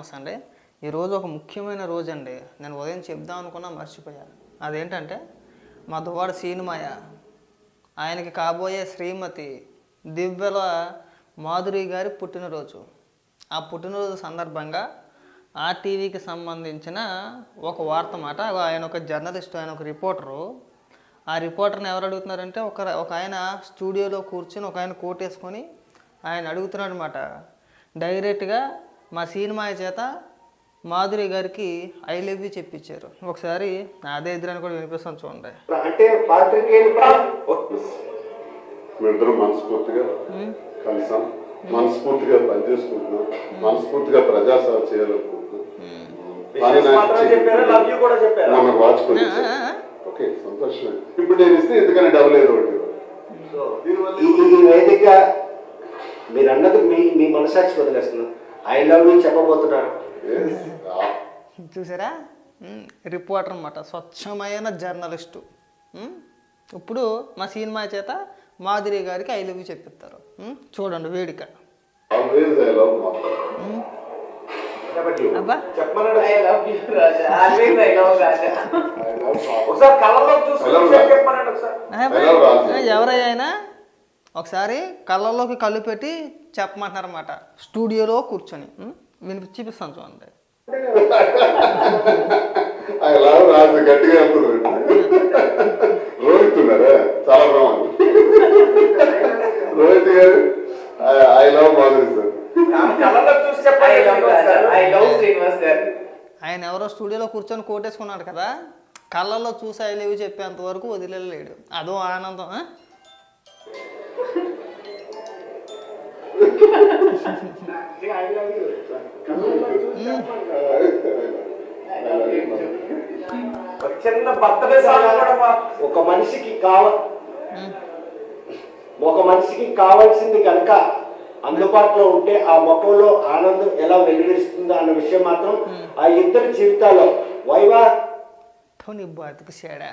నమస్తే అండి. ఈరోజు ఒక ముఖ్యమైన రోజు అండి. నేను ఉదయం చెప్దాం అనుకున్నా మర్చిపోయా. అదేంటంటే మా దువ్వాడ సీనుమాయ ఆయనకి కాబోయే శ్రీమతి దివ్యల మాధురి గారి పుట్టినరోజు. ఆ పుట్టినరోజు సందర్భంగా ఆర్టీవీకి సంబంధించిన ఒక వార్త మాట. ఆయన ఒక జర్నలిస్టు, ఆయన ఒక రిపోర్టరు. ఆ రిపోర్టర్ని ఎవరు అడుగుతున్నారంటే ఒక ఆయన స్టూడియోలో కూర్చొని ఒక ఆయన కోట్ వేసుకొని ఆయన అడుగుతున్నాడు అనమాట. డైరెక్ట్గా మా సినిమా చేత మాధురి గారికి ఐ లవ్ యూ చెప్పించారు. ఒకసారి అదే ఎదురని కూడా వినిపిస్తాను చూడండి. అంటే మేమిద్దరం మనస్ఫూర్తిగా కలిసాం, మనస్ఫూర్తిగా పనిచేసుకుంటున్నాం, మనస్ఫూర్తిగా ప్రజాసేవ చేయాలనుకుంటున్నాం. మనకు వాచుకొని ఓకే సంతోషం. ఇప్పుడు నేను ఇస్తే ఎందుకని డబుల్ ఏదో ఈ వేదిక మీరు అన్నది మీ మనసాక్షి వదిలేస్తున్నాం. ఐ లవ్ యూ చెప్పబోతున్నారు. చూసారా, రిపోర్టర్ అన్నమాట, స్వచ్ఛమైన జర్నలిస్టు. ఇప్పుడు మా సినిమా చేత మాధురి గారికి ఐ లవ్ యూ చెప్పిస్తారు. చూడండి వేడిక. అబ్బా ఎవరైనా ఒకసారి కళ్ళల్లోకి కళ్ళు పెట్టి చెప్పమంటున్నారన్నమాట స్టూడియోలో కూర్చొని. చూపిస్తాను చూడండి. గట్టిగా రోహిత్ ఉన్నారా, చాలా బాగుంది. రోహిత్ గారు ఐ లవ్ మాధురి సార్. ఆయన ఎవరో స్టూడియోలో కూర్చొని కోటేసుకున్నాడు కదా, కళ్ళల్లో చూసి ఐ లవ్ యూ చెప్పేంత వరకు వదిలేడు. అదో ఆనందం. ఒక మనిషికి కావాల్సింది కనుక అందుబాటులో ఉంటే ఆ ముఖంలో ఆనందం ఎలా వెలువరిస్తుందో అన్న విషయం మాత్రం ఆ ఇద్దరి జీవితాల్లో బతుకు సేడా.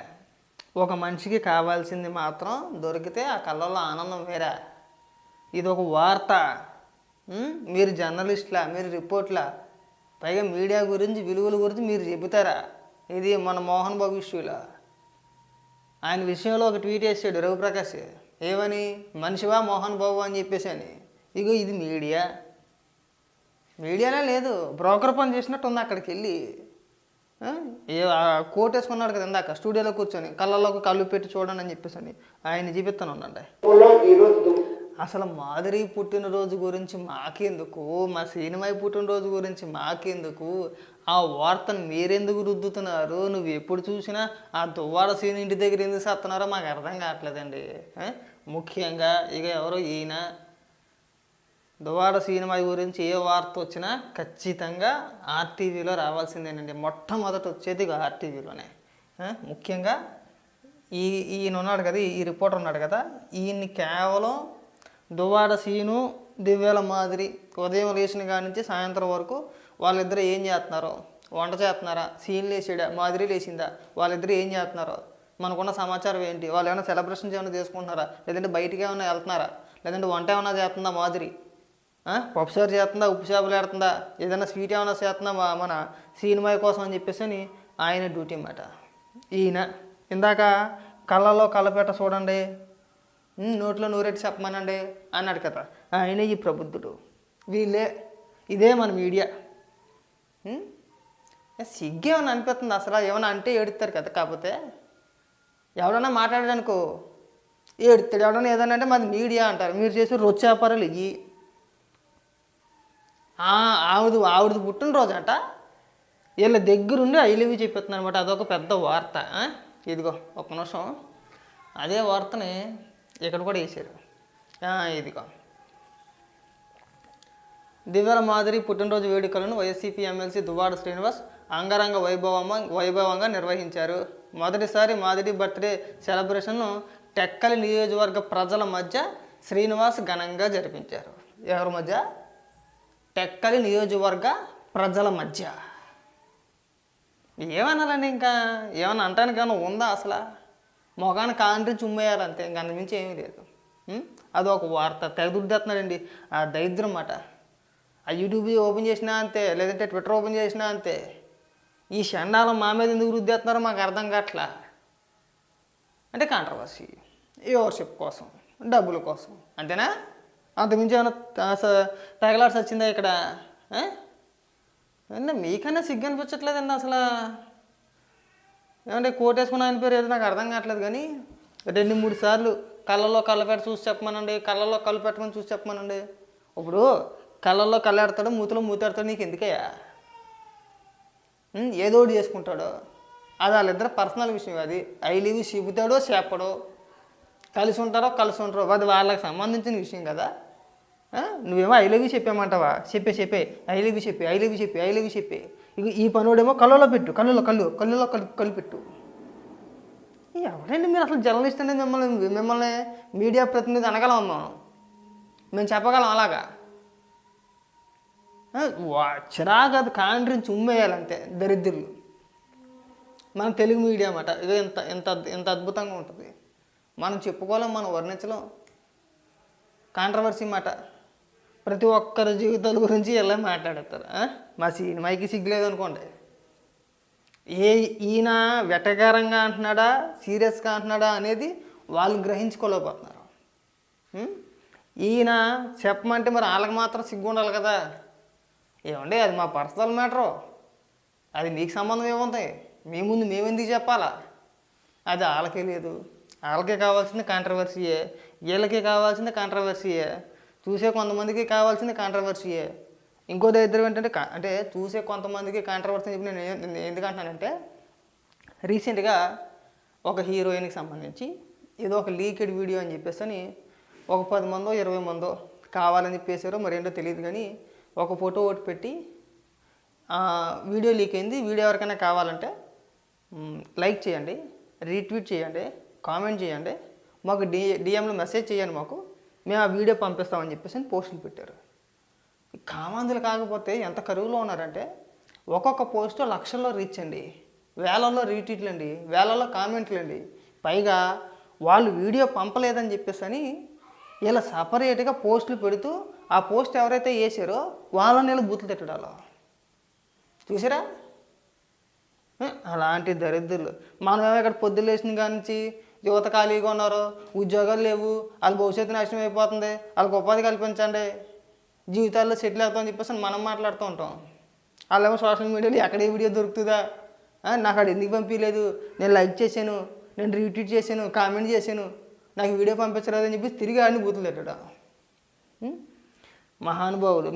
ఒక మనిషికి కావాల్సింది మాత్రం దొరికితే ఆ కళ్ళల్లో ఆనందం వేరా. ఇది ఒక వార్త. మీరు జర్నలిస్ట్లా, మీరు రిపోర్ట్లా, పైగా మీడియా గురించి విలువల గురించి మీరు చెబుతారా? ఇది మన మోహన్ బాబు ఇష్యూలా. ఆయన విషయంలో ఒక ట్వీట్ వేసాడు రవిప్రకాష్. ఏమని? మనిషివా మోహన్ బాబు అని చెప్పేసి అని. ఇగో ఇది మీడియాలో లేదు, బ్రోకర్ పని చేసినట్టు ఉంది. అక్కడికి వెళ్ళి కోట్ వేసుకున్నాడు కదా ఇందాక స్టూడియోలో కూర్చొని, కళ్ళలోకి కళ్ళు పెట్టి చూడండి అని చెప్పేసి అని ఆయన చూపిస్తాను ఉండండి. అసలు మాధురి పుట్టినరోజు గురించి మాకెందుకు, మా సినిమా పుట్టినరోజు గురించి మాకెందుకు, ఆ వార్తను మీరెందుకు రుద్దుతున్నారు? నువ్వు ఎప్పుడు చూసినా ఆ దువ్వాడ సీన్ ఇంటి దగ్గర ఎందుకు సత్తున్నారో మాకు అర్థం కావట్లేదండి. ముఖ్యంగా ఇక ఎవరో ఈయన దువ్వాడ సినిమా గురించి ఏ వార్త వచ్చినా ఖచ్చితంగా ఆర్టీవీలో రావాల్సిందేనండి. మొట్టమొదటి వచ్చేది ఆర్టీవీలోనే. ముఖ్యంగా ఈయన ఉన్నాడు కదా, ఈ రిపోర్టర్ ఉన్నాడు కదా, ఈయన్ని కేవలం దువ్వాడ సీను దివ్యల మాధురి ఉదయం లేచిన కాడి నుంచి సాయంత్రం వరకు వాళ్ళిద్దరూ ఏం చేస్తున్నారో, వంట చేస్తున్నారా, సీన్ లేచాడా, మాధురి లేచిందా, వాళ్ళిద్దరూ ఏం చేస్తున్నారో, మనకున్న సమాచారం ఏంటి, వాళ్ళు ఏమైనా సెలబ్రేషన్స్ ఏమైనా చేసుకుంటున్నారా, లేదంటే బయటికి ఏమైనా వెళ్తున్నారా, లేదంటే వంట ఏమైనా చేస్తుందా మాధురి, పప్పుసారు చేస్తుందా, ఉప్పు చేపలు ఆడుతుందా, ఏదైనా స్వీట్ ఏమైనా చేస్తుందా మన సినిమా కోసం అని చెప్పేసి అని ఆయన డ్యూటీ అన్నమాట. ఈయన ఇందాక కళ్ళలో కళ్ళపెట్ట చూడండి, నోట్లో నూరెట్టి చెప్పమనండి అన్నాడు కదా, ఆయన ఈ ప్రబుద్ధుడు. వీళ్ళే, ఇదే మన మీడియా. సిగ్గేమని అనిపిస్తుంది అసలు. ఏమైనా అంటే ఏడుస్తారు కదా. కాకపోతే ఎవడన్నా మాట్లాడాడనుకో ఏడుతాడు, ఎవడన్నా ఏదన్నా అంటే మాది మీడియా అంటారు. మీరు చేసే రొచ్చి వ్యాపారాలు ఇవి. ఆవిడది పుట్టినరోజు అంట, వీళ్ళ దగ్గరుండి ఐ లవ్ యూ చెప్పేస్తున్నారు అనమాట. అదొక పెద్ద వార్త. ఇదిగో ఒక నిమిషం, అదే వార్తని ఇక్కడ కూడా వేసారు. ఇదిగో, దివ్యల మాధురి పుట్టినరోజు వేడుకలను వైసీపీ ఎమ్మెల్సీ దువ్వాడ శ్రీనివాస్ అంగరంగ వైభవంగా నిర్వహించారు. మొదటిసారి మాధురి బర్త్డే సెలబ్రేషన్ను టెక్కలి నియోజకవర్గ ప్రజల మధ్య శ్రీనివాస్ ఘనంగా జరిపించారు. ఎవరి మధ్య? టెక్కలి నియోజకవర్గ ప్రజల మధ్య. ఏమనాలండి, ఇంకా ఏమన్నా అంటానికి ఏమన్నా ఉందా అసలు? మొగాన్ని కాండ్రి చుమ్మేయాలంతే, ఇంకా అంతమించి ఏమీ లేదు. అదొక వార్త తెగదుడ్డేస్తున్నాడండి. ఆ దరిద్రం మాట. ఆ యూట్యూబ్ ఓపెన్ చేసినా అంతే, లేదంటే ట్విట్టర్ ఓపెన్ చేసినా అంతే. ఈ షండాలం మా మీద ఎందుకు రుద్దేస్తున్నారో మాకు అర్థం కావట్లా. అంటే కాంట్రవర్సీ, వ్యూవర్షిప్ కోసం, డబ్బుల కోసం, అంతేనా? అంతకుమించి ఏమైనా తగలాడ్సి వచ్చిందా ఇక్కడ? అంటే మీకన్నా సిగ్గు అనిపించట్లేదండి అసలు. ఏమంటే కోట్ వేసుకున్న ఆయన పేరు ఏదో నాకు అర్థం కావట్లేదు. కానీ 2-3 సార్లు కళ్ళల్లో కళ్ళు పెట్టి చూసి చెప్పమనండి, కళ్ళల్లో కళ్ళు పెట్టుకొని చూసి చెప్పమనండి. ఇప్పుడు కళ్ళల్లో కళ్ళాడతాడు, మూతిలో మూతాడతాడు, నీకు ఎందుకయ్యా? ఏదో ఒకటి చేసుకుంటాడు. అది వాళ్ళిద్దరు పర్సనల్ విషయం. అది ఐ లీవ్ చెబుతాడో చెప్పడో, కలిసి ఉంటారో కలిసి ఉంటారో, అది వాళ్ళకి సంబంధించిన విషయం కదా. నువ్వేమో ఐ లవ్ యూ చెప్పామంటావా? చెప్పే ఐ లవ్ యూ చెప్పి ఇక ఈ పనుడేమో కళ్ళలో పెట్టు, కళ్ళలో కళ్ళు పెట్టు. ఎవరండి మీరు అసలు? జర్నలిస్ట్ అనేది మిమ్మల్ని మీడియా ప్రతినిధి అనగలం మేము చెప్పగలం అలాగా? చిరాకు అది కాండ్రించి ఉమ్మేయాలంతే దరిద్రులు. మన తెలుగు మీడియా అన్నమాట ఇదో ఎంత ఎంత ఎంత అద్భుతంగా ఉంటుంది. మనం చెప్పుకోలేం, మనం వర్ణించలేం. కాంట్రవర్సీ మాట, ప్రతి ఒక్కరి జీవితాల గురించి ఇలా మాట్లాడతారు. మా సినిమాకి సిగ్గులేదు అనుకోండి. ఈయన వెటకారంగా అంటున్నాడా సీరియస్గా అంటున్నాడా అనేది వాళ్ళు గ్రహించుకోలేకపోతున్నారు. ఈయన చెప్పమంటే మరి వాళ్ళకి మాత్రం సిగ్గు ఉండాలి కదా. ఏమండి అది మా పర్సనల్ మ్యాటరు, అది మీకు సంబంధం ఏముంది? మీ ముందు మేము ఎందుకు చెప్పాలా? అది వాళ్ళకే లేదు. వాళ్ళకే కావాల్సింది కాంట్రవర్సీయే, వీళ్ళకి కావాల్సింది కాంట్రవర్సీయే, చూసే కొంతమందికి కావాల్సింది కాంట్రవర్సీయే. ఇంకో దరిద్రం ఏంటంటే అంటే చూసే కొంతమందికి కాంట్రవర్సీ చెప్పి నేను ఎందుకంటున్నానంటే, రీసెంట్గా ఒక హీరోయిన్కి సంబంధించి ఏదో ఒక లీకెడ్ వీడియో అని చెప్పేసి అని ఒక 10 మందో 20 మందో కావాలని చెప్పేసారో మరేంటో తెలియదు, కానీ ఒక ఫోటో ఒకటి పెట్టి వీడియో లీక్ అయింది, వీడియో ఎవరికైనా కావాలంటే లైక్ చేయండి, రీట్వీట్ చేయండి, కామెంట్ చేయండి, మాకు డిఎంలో మెసేజ్ చేయండి, మాకు మేము ఆ వీడియో పంపిస్తామని చెప్పేసి పోస్టులు పెట్టారు. కామాంధులు కాకపోతే ఎంత కరువులో ఉన్నారంటే ఒక్కొక్క పోస్టు లక్షల్లో రీచ్ అండి, వేలల్లో రీట్వీట్లు అండి, వేలల్లో కామెంట్లు అండి. పైగా వాళ్ళు వీడియో పంపలేదని చెప్పేసి అని ఇలా సపరేట్గా పోస్టులు పెడుతూ ఆ పోస్ట్ ఎవరైతే వేసారో వాళ్ళని ఇలా బూతులు తిట్టడాలో చూసారా? అలాంటి దరిద్రులు. మనమేమో ఇక్కడ పొద్దున్న లేచిన కానించి యువత ఖాళీగా ఉన్నారు, ఉద్యోగాలు లేవు, వాళ్ళ భవిష్యత్తు నాశనం అయిపోతుంది, వాళ్ళకి ఉపాధి కల్పించండి, జీవితాల్లో సెటిల్ అవుతామని చెప్పేసి మనం మాట్లాడుతూ ఉంటాం. వాళ్ళేమో సోషల్ మీడియాలో ఎక్కడే వీడియో దొరుకుతుందా, నాకు అది ఎందుకు పంపించలేదు, నేను లైక్ చేశాను, నేను రీట్వీట్ చేశాను, కామెంట్ చేశాను, నాకు వీడియో పంపించలేదని చెప్పి తిరిగి ఆడిని బూతులు తిట్టడం. మహానుభావులు.